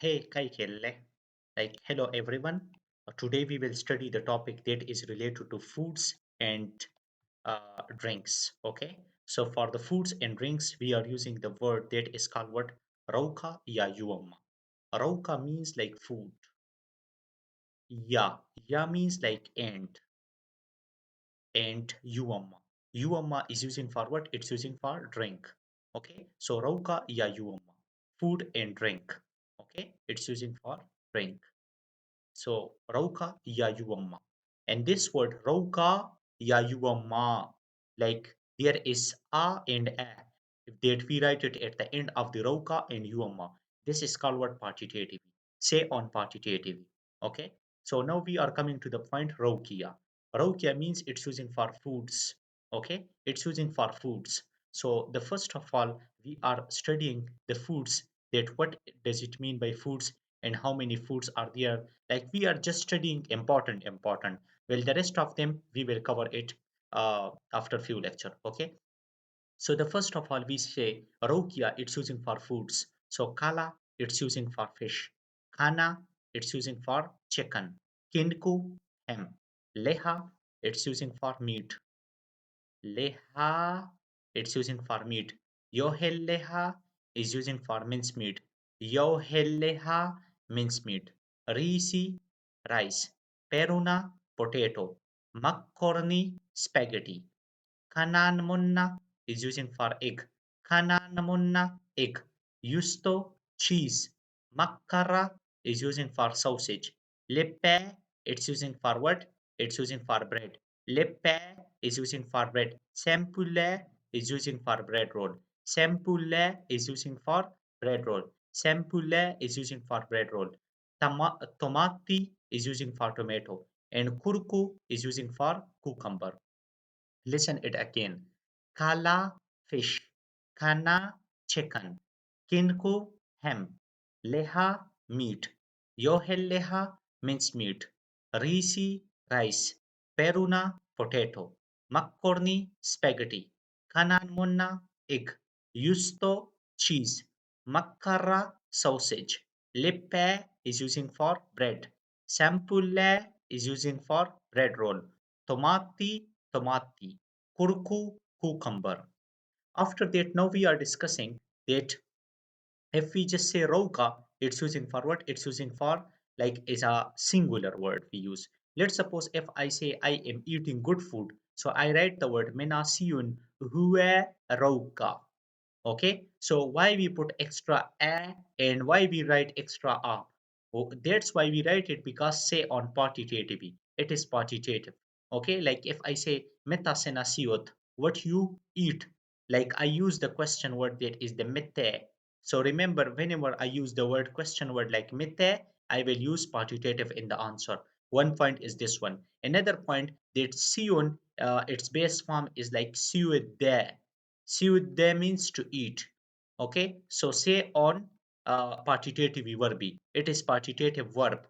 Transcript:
Hey, Kai Kelle. Hello everyone. Today we will study the topic that is related to foods and drinks. Okay. So for the foods and drinks, we are using the word that is called what? Ruokaa ya Juomaa. Ruokaa means like food. Ya means like and Juomaa. Juomaa is using for what? It's using for drink. Okay. So Ruokaa ya Juomaa. Food and drink. Okay. It's using for drink. So Rauka Yayuamma. And this word Rauka Yayuamma, like there is a and a. If that we write it at the end of the Rauka and Yuamma, this is called what partitive. Say on partitive. Okay. So now we are coming to the point Raukia. Raukia means it's using for foods. Okay. It's using for foods. So the first of all, we are studying the foods that what does it mean by foods and how many foods are there, like we are just studying important. Well, the rest of them we will cover it after few lecture. Okay. So the first of all we say rokia, it's using for foods. So kala, it's using for fish. Khana, it's using for chicken. Kindku, ham. Leha, it's using for meat. Leha, it's using for meat. Yohelleha is using for mincemeat. Yohelleha, mincemeat. Risi, rice. Peruna, potato. Macaroni, spaghetti. Kananmunna is using for egg. Kananmunna, egg. Yusto, cheese. Makkara is using for sausage. Leppe, it's using for what? It's using for bread. Leppe is using for bread. Sempule is using for bread roll. Sempule is using for bread roll. Sempule is using for bread roll. Tomati is using for tomato. And kurku is using for cucumber. Listen it again. Kala fish, kana chicken, kinku ham, leha meat, yohelleha mincemeat, risi rice, peruna potato, macaroni spaghetti, kananmunna egg, yusto cheese, makkara sausage, lippe is using for bread, sampulle is using for bread roll, tomati, kurku, cucumber. After that, now we are discussing that if we just say roka, it's using for what? It's using for like is a singular word we use. Let's suppose if I say I am eating good food, so I write the word menasiyun hue roka. Okay, so why we put extra a and why we write extra a? Oh, that's why we write it because say on partitive, it is partitive. Okay, like if I say meta senasiot, what you eat, like I use the question word that is the mete. So remember, whenever I use the word question word like mete, I will use partitive in the answer. One point is this one. Another point that siun, its base form is like siude. Siude means to eat. Okay, so say on partitive verb. It is partitive verb.